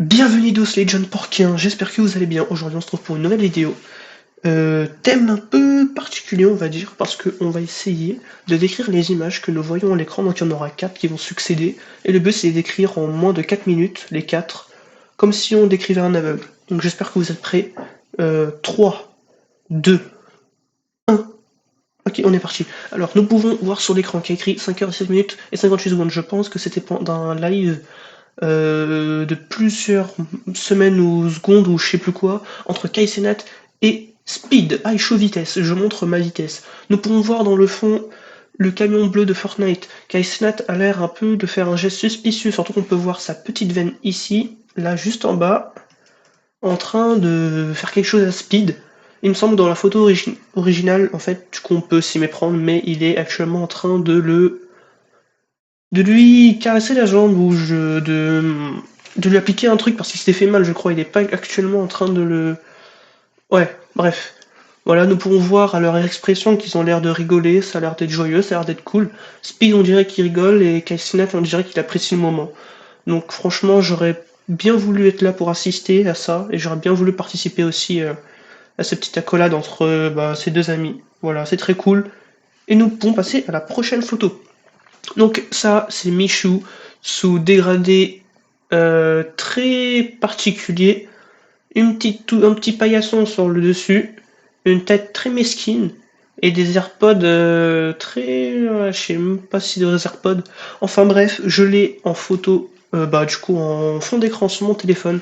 Bienvenue tous les John Porkiens, j'espère que vous allez bien. Aujourd'hui on se retrouve pour une nouvelle vidéo. Thème un peu particulier on va dire, parce qu'on va essayer de décrire les images que nous voyons à l'écran, donc il y en aura 4 qui vont succéder. Et le but c'est d'écrire en moins de 4 minutes, les 4, comme si on décrivait un aveugle. Donc j'espère que vous êtes prêts. 3, 2, 1. Ok, on est parti. Alors nous pouvons voir sur l'écran qui a écrit 5h17 minutes et 58 secondes. Je pense que c'était pendant un live de plusieurs semaines ou secondes ou je sais plus quoi, entre Kai Cenat et Speed, show vitesse, je montre ma vitesse. Nous pouvons voir dans le fond le camion bleu de Fortnite. Kai Cenat a l'air un peu de faire un geste suspicieux, surtout qu'on peut voir sa petite veine ici, là juste en bas, en train de faire quelque chose à Speed. Il me semble dans la photo originale, en fait, qu'on peut s'y méprendre, mais il est actuellement en train de lui caresser la jambe ou de lui appliquer un truc parce qu'il s'était fait mal, je crois. Il est pas actuellement en train de le. Ouais, bref. Voilà, nous pouvons voir à leur expression qu'ils ont l'air de rigoler, ça a l'air d'être joyeux, ça a l'air d'être cool. Speed, on dirait qu'il rigole et Cassinat, on dirait qu'il apprécie le moment. Donc, franchement, j'aurais bien voulu être là pour assister à ça et j'aurais bien voulu participer aussi à cette petite accolade entre ces deux amis. Voilà, c'est très cool. Et nous pouvons passer à la prochaine photo. Donc ça, c'est Michou sous dégradé très particulier, un petit paillasson sur le dessus, une tête très mesquine et des AirPods très, je sais même pas si des AirPods. Enfin bref, je l'ai en photo, du coup en fond d'écran sur mon téléphone.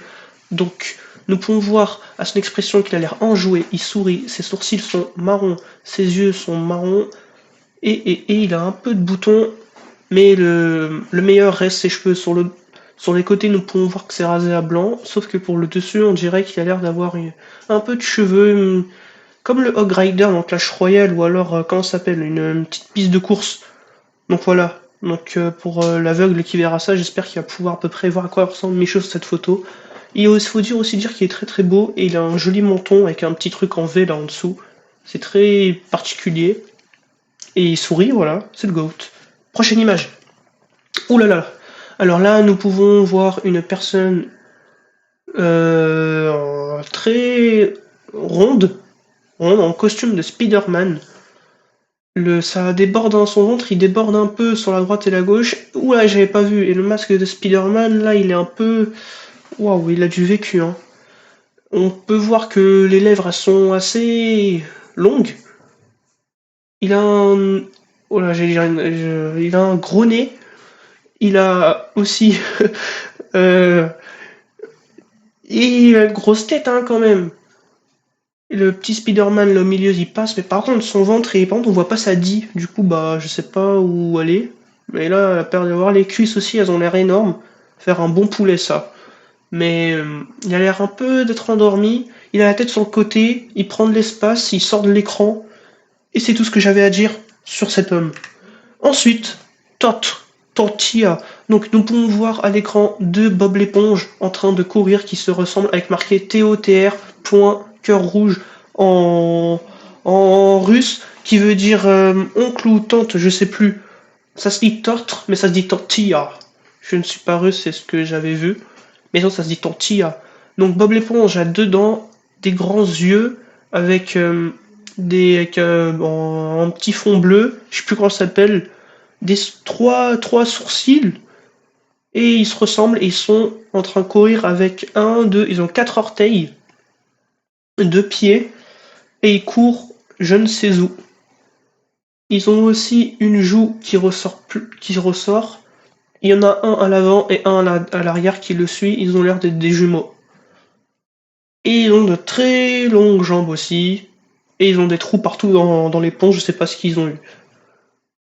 Donc nous pouvons voir à son expression qu'il a l'air enjoué, il sourit, ses sourcils sont marrons, ses yeux sont marrons et il a un peu de boutons mais le meilleur reste ses cheveux. Sur les côtés, nous pouvons voir que c'est rasé à blanc, sauf que pour le dessus, on dirait qu'il a l'air d'avoir un peu de cheveux, comme le Hog Rider dans Clash Royale, ou alors, comment ça s'appelle, une petite piste de course. Donc voilà. Donc pour l'aveugle qui verra ça, j'espère qu'il va pouvoir à peu près voir à quoi ressemble Micho sur cette photo. Il faut aussi dire qu'il est très très beau, et il a un joli menton avec un petit truc en V là en dessous. C'est très particulier. Et il sourit, voilà, c'est le GOAT. Prochaine image. Ouh là là. Alors là, nous pouvons voir une personne très ronde, en costume de Spider-Man. Ça déborde dans son ventre, il déborde un peu sur la droite et la gauche. Ouh là, j'avais pas vu. Et le masque de Spider-Man, là, il est un peu. Waouh, il a du vécu, hein. On peut voir que les lèvres, elles sont assez longues. Il a un. Oh là, il a un gros nez. Il a aussi. euh, Et il a une grosse tête, hein, quand même. Et le petit Spider-Man, là, au milieu, il passe, mais par contre, son ventre, par contre, on voit pas sa die. Du coup, je sais pas où aller. Mais là, la paire de voir les cuisses aussi, elles ont l'air énormes. Faire un bon poulet, ça. Mais il a l'air un peu d'être endormi. Il a la tête sur le côté, il prend de l'espace, il sort de l'écran. Et c'est tout ce que j'avais à dire sur cet homme. Ensuite, Tortilla. Donc nous pouvons voir à l'écran deux Bob l'éponge en train de courir qui se ressemblent avec marqué TOTR, point, cœur rouge en, en russe, qui veut dire oncle ou tante, je sais plus. Ça se dit tortre, mais ça se dit tortilla. Je ne suis pas russe, c'est ce que j'avais vu. Mais non, ça se dit tortilla. Donc Bob l'éponge a deux dents, des grands yeux, avec un petit fond bleu, je sais plus comment ça s'appelle, trois sourcils, et ils se ressemblent et ils sont en train de courir avec ils ont quatre orteils, deux pieds, et ils courent je ne sais où. Ils ont aussi une joue qui ressort. Il y en a un à l'avant et un à l'arrière qui le suit. Ils ont l'air d'être des jumeaux. Et ils ont de très longues jambes aussi. Et ils ont des trous partout dans les ponts, je sais pas ce qu'ils ont eu.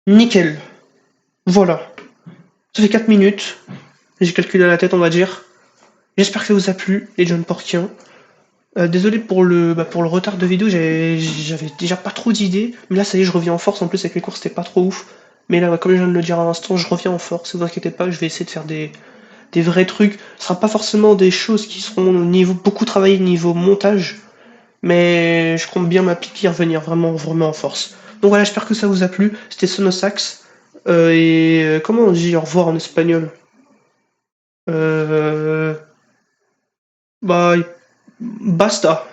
Nickel. Voilà. Ça fait 4 minutes. J'ai calculé à la tête, on va dire. J'espère que ça vous a plu, les John Porkiens. Désolé pour le retard de vidéo, j'avais déjà pas trop d'idées. Mais là, ça y est, je reviens en force. En plus, avec les cours, c'était pas trop ouf. Mais là, comme je viens de le dire à l'instant, je reviens en force. Ne vous inquiétez pas, je vais essayer de faire des vrais trucs. Ce sera pas forcément des choses qui seront beaucoup travaillées niveau montage. Mais je compte bien m'appliquer à revenir vraiment, vraiment en force. Donc voilà, j'espère que ça vous a plu. C'était Sonosax. Comment on dit au revoir en espagnol? Euh, Bah, basta.